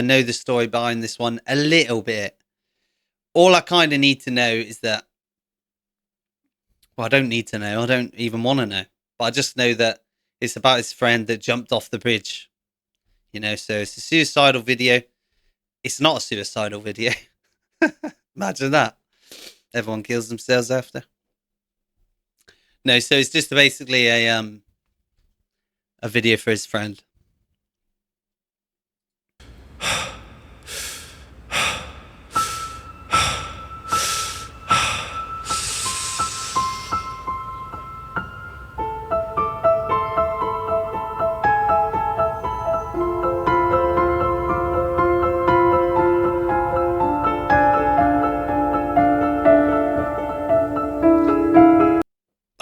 I know the story behind this one a little bit. All I kind of need to know is that, well, I don't need to know. I don't even want to know. But I just know that it's about his friend that jumped off the bridge. So it's a suicidal video. It's not a suicidal video. Imagine that. Everyone kills themselves after. No, so it's just basically a video for his friend.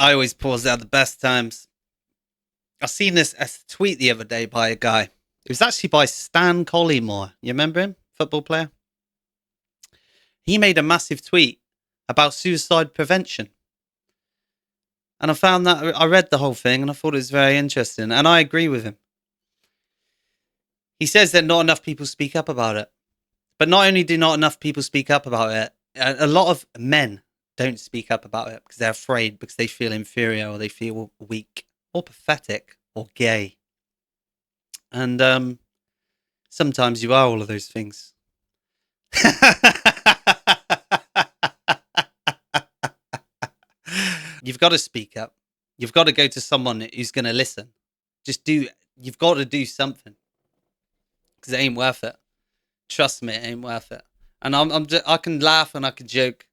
I always pause out the best times. I seen this as a tweet the other day by a guy. It was actually by Stan Collymore. You remember him? Football player. He made a massive tweet about suicide prevention. And I found that, I read the whole thing and I thought it was very interesting. And I agree with him. He says that not enough people speak up about it. But not only do not enough people speak up about it, a lot of men don't speak up about it because they're afraid, because they feel inferior or they feel weak or pathetic or gay. And sometimes you are all of those things. You've got to speak up. You've got to go to someone who's going to listen. You've got to do something. Because it ain't worth it. Trust me, it ain't worth it. And I can laugh and I can joke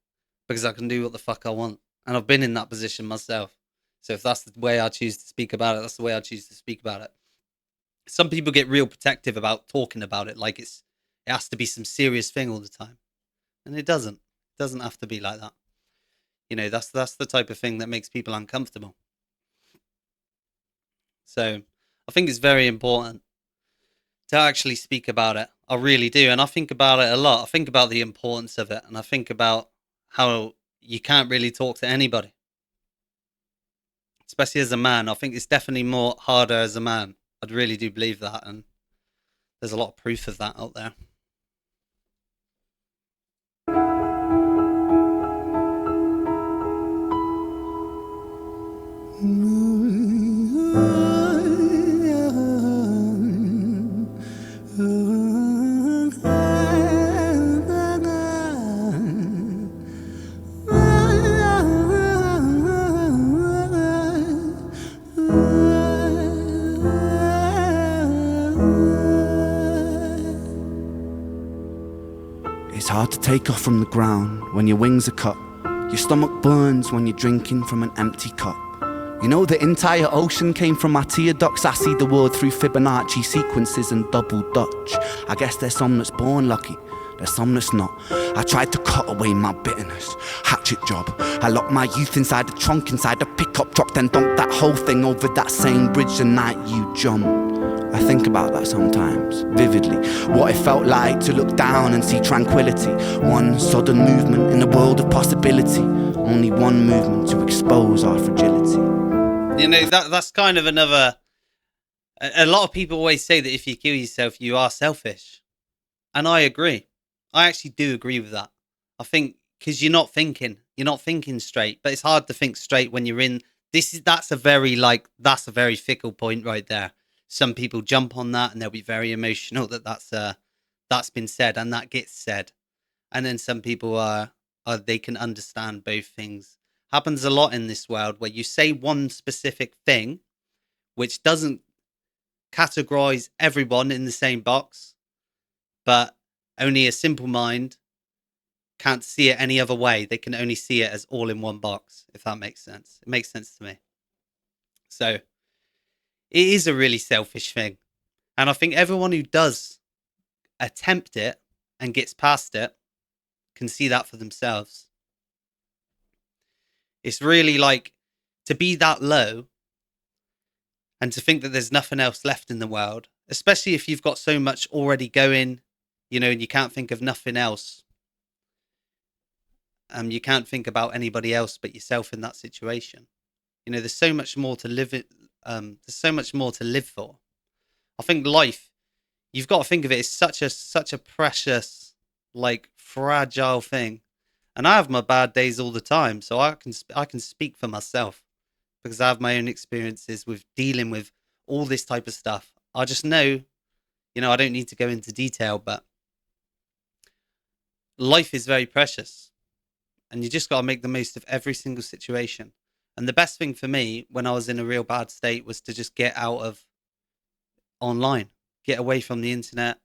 because I can do what the fuck I want. And I've been in that position myself. So if that's the way I choose to speak about it, that's the way I choose to speak about it. Some people get real protective about talking about it, like it has to be some serious thing all the time. And it doesn't. It doesn't have to be like that. That's the type of thing that makes people uncomfortable. So I think it's very important to actually speak about it. I really do. And I think about it a lot. I think about the importance of it. And I think about how you can't really talk to anybody. Especially as a man. I think it's definitely more harder as a man. I really do believe that. And there's a lot of proof of that out there. It's hard to take off from the ground when your wings are cut. Your stomach burns when you're drinking from an empty cup. You know the entire ocean came from my tear ducts. I see the world through Fibonacci sequences and double Dutch. I guess there's some that's born lucky, there's some that's not. I tried to cut away my bitterness, hatchet job. I locked my youth inside the trunk, inside the pickup truck, then dumped that whole thing over that same bridge the night you jumped. I think about that sometimes, vividly. What it felt like to look down and see tranquility. One sudden movement in a world of possibility. Only one movement to expose our fragility. That's kind of another... A lot of people always say that if you kill yourself, you are selfish. And I agree. I actually do agree with that. I think because you're not thinking straight. But it's hard to think straight when you're in... That's a very fickle point right there. Some people jump on that and they'll be very emotional that's been said and that gets said. And then some people they can understand both things. Happens a lot in this world where you say one specific thing, which doesn't categorize everyone in the same box, but only a simple mind can't see it any other way. They can only see it as all in one box, if that makes sense. It makes sense to me. So it is a really selfish thing. And I think everyone who does attempt it and gets past it can see that for themselves. It's really like to be that low and to think that there's nothing else left in the world, especially if you've got so much already going, and you can't think of nothing else. You can't think about anybody else but yourself in that situation. There's so much more to live it. There's so much more to live for. I think life, you've got to think of it as such a precious, like, fragile thing. And I have my bad days all the time, so I can speak for myself because I have my own experiences with dealing with all this type of stuff. I just know, I don't need to go into detail, but life is very precious, and you just got to make the most of every single situation. And the best thing for me when I was in a real bad state was to just get out of online, get away from the internet,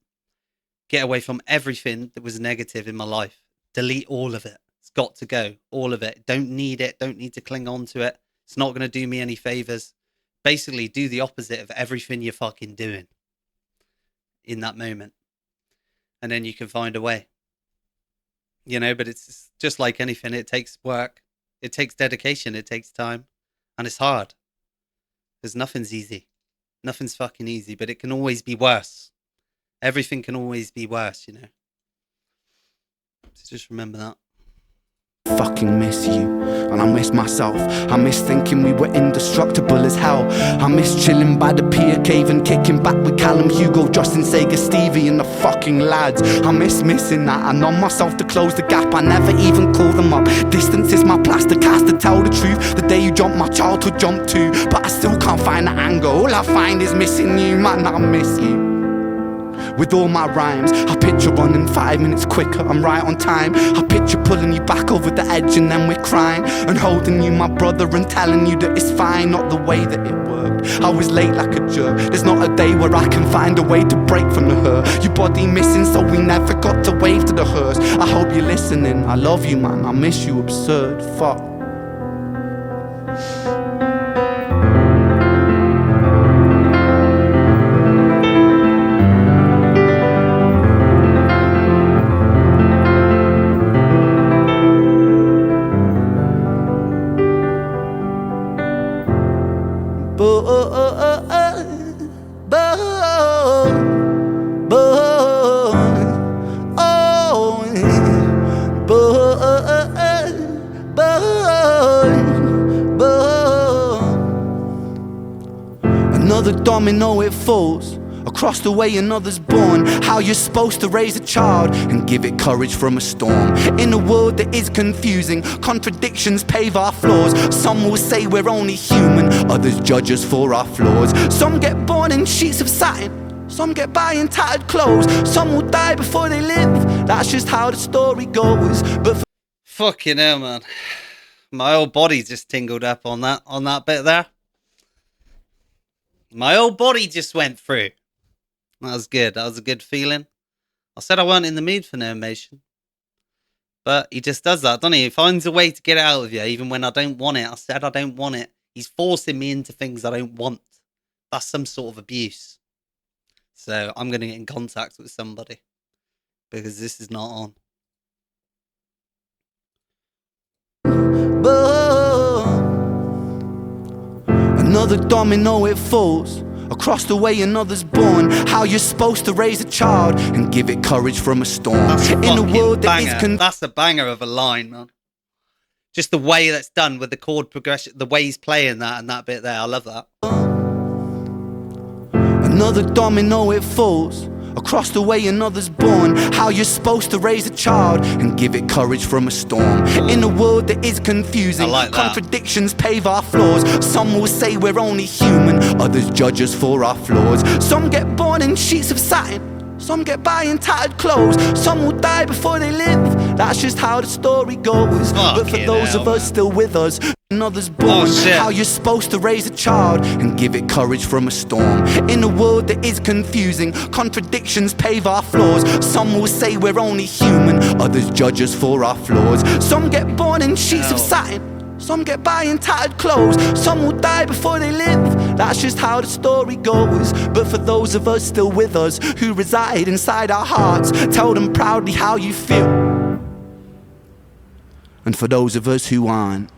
get away from everything that was negative in my life. Delete all of it. It's got to go. All of it. Don't need it. Don't need to cling on to it. It's not going to do me any favors. Basically, do the opposite of everything you're fucking doing in that moment. And then you can find a way. But it's just like anything. It takes work. It takes dedication. It takes time. And it's hard. Because nothing's easy. Nothing's fucking easy. But it can always be worse. Everything can always be worse, So just remember that. Fucking miss you, and I miss myself. I miss thinking we were indestructible as hell. I miss chilling by the pier cave and kicking back with Callum, Hugo, Justin, Sega, Stevie and the fucking lads. I miss missing that. I numb myself to close the gap. I never even call them up. Distance is my plaster cast to tell the truth. The day you jumped, my childhood jumped too. But I still can't find the anger. All I find is missing you, man. I miss you. With all my rhymes, I picture running 5 minutes quicker, I'm right on time. I picture pulling you back over the edge and then we're crying, and holding you, my brother, and telling you that it's fine. Not the way that it worked, I was late like a jerk. There's not a day where I can find a way to break from the hurt. Your body missing, so we never got to wave to the hearse. I hope you're listening, I love you, man, I miss you, absurd, fuck. Another domino, it falls. Across the way another's born. How you're supposed to raise a child and give it courage from a storm. In a world that is confusing, contradictions pave our flaws. Some will say we're only human, others judge us for our flaws. Some get born in sheets of satin, some get by in tattered clothes. Some will die before they live, that's just how the story goes. But fucking hell, man. My whole body just tingled up on that bit there. My whole body just went through. That was good. That was a good feeling. I said I weren't in the mood for no emotion. But he just does that, doesn't he? He finds a way to get it out of you, even when I don't want it. I said I don't want it. He's forcing me into things I don't want. That's some sort of abuse. So I'm going to get in contact with somebody. Because this is not on. Another domino, it falls. Across the way another's born. How you're supposed to raise a child and give it courage from a storm. In a world that is that's a banger of a line, man. Just the way that's done with the chord progression, the way he's playing that and that bit there. I love that. Another domino, it falls. Across the way another's born. How you're supposed to raise a child and give it courage from a storm. In a world that is confusing, contradictions pave our flaws. Some will say we're only human, others judge us for our flaws. Some get born in sheets of satin, some get by in tattered clothes. Some will die before they live, that's just how the story goes. But for those of us still with us, others born, how you're supposed to raise a child and give it courage from a storm. In a world that is confusing, contradictions pave our flaws. Some will say we're only human, others judge us for our flaws. Some get born in sheets of satin, some get by in tattered clothes. Some will die before they live, that's just how the story goes. But for those of us still with us, who reside inside our hearts, tell them proudly how you feel. And for those of us who aren't,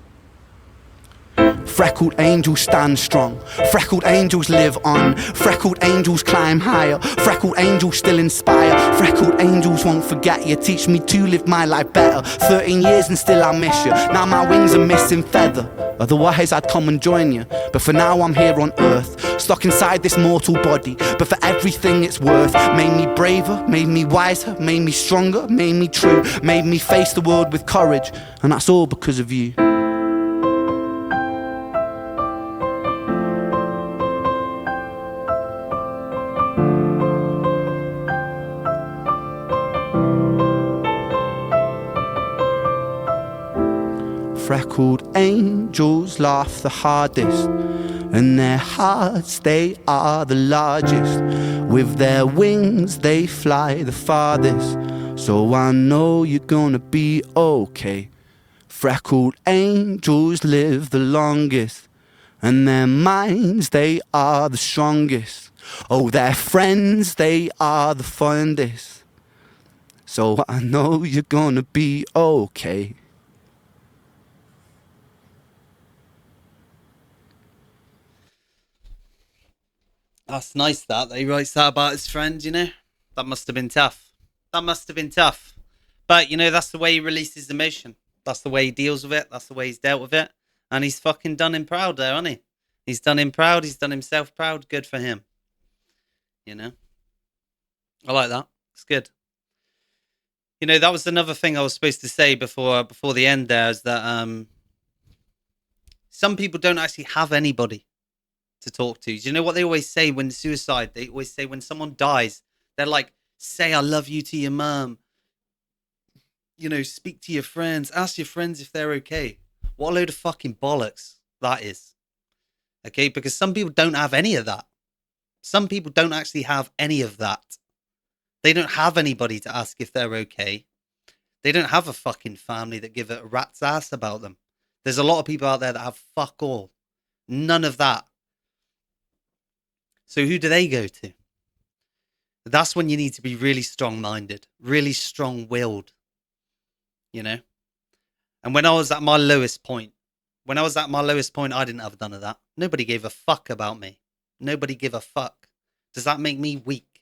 Freckled angels stand strong. Freckled angels live on. Freckled angels climb higher. Freckled angels still inspire. Freckled angels won't forget you. Teach me to live my life better. 13 years and still I miss you. Now my wings are missing feather. Otherwise I'd come and join you. But for now I'm here on earth, stuck inside this mortal body. But for everything it's worth. Made me braver, made me wiser, made me stronger, made me true, made me face the world with courage. And that's all because of you. Freckled angels laugh the hardest, and their hearts, they are the largest. With their wings, they fly the farthest. So I know you're gonna be okay. Freckled angels live the longest, and their minds, they are the strongest. Oh, their friends, they are the fondest. So I know you're gonna be okay. That's nice that he writes that about his friend, you know? That must have been tough. That must have been tough. But, you know, that's the way he releases emotion. That's the way he deals with it. That's the way he's dealt with it. And he's fucking done him proud there, hasn't he? He's done him proud. He's done himself proud. Good for him. You know? I like that. It's good. You know, that was another thing I was supposed to say before the end there, is that some people don't actually have anybody to talk to. Do you know what they always say when suicide? They always say when someone dies, they're like, say I love you to your mum. You know, speak to your friends. Ask your friends if they're okay. What a load of fucking bollocks that is. Okay, because some people don't have any of that. Some people don't actually have any of that. They don't have anybody to ask if they're okay. They don't have a fucking family that give a rat's ass about them. There's a lot of people out there that have fuck all. None of that. So who do they go to? That's when you need to be really strong-minded, really strong-willed, you know? And when I was at my lowest point, I didn't have none of that. Nobody gave a fuck about me. Nobody gave a fuck. Does that make me weak?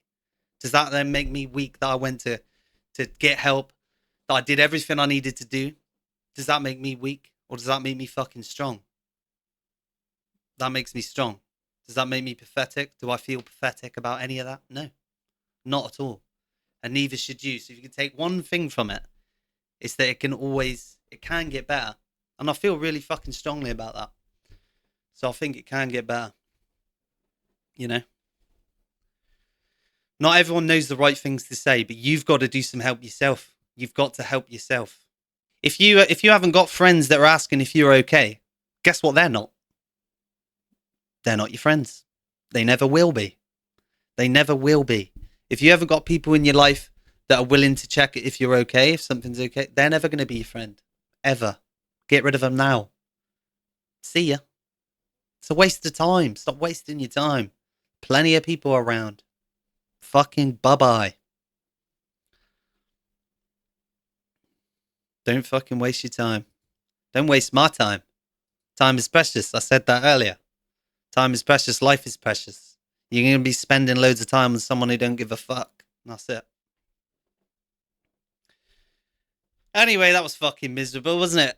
Does that then make me weak that I went to get help, that I did everything I needed to do? Does that make me weak? Or does that make me fucking strong? That makes me strong. Does that make me pathetic? Do I feel pathetic about any of that? No, not at all. And neither should you. So if you can take one thing from it, it's that it can get better. And I feel really fucking strongly about that. So I think it can get better. You know? Not everyone knows the right things to say, but you've got to do some help yourself. You've got to help yourself. If you haven't got friends that are asking if you're okay, guess what they're not? They're not your friends. They never will be. They never will be. If you haven't got people in your life that are willing to check if you're okay, if something's okay, they're never going to be your friend. Ever. Get rid of them now. See ya. It's a waste of time. Stop wasting your time. Plenty of people around. Fucking bye-bye. Don't fucking waste your time. Don't waste my time. Time is precious. I said that earlier. Time is precious. Life is precious. You're going to be spending loads of time with someone who don't give a fuck. That's it. Anyway, that was fucking miserable, wasn't it?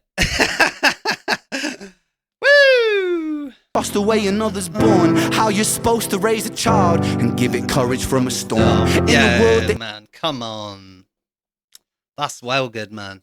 Woo! Lost the way another's born. How you're supposed to raise a child and give it courage from a storm. Oh, yeah, man. Come on. That's well good, man.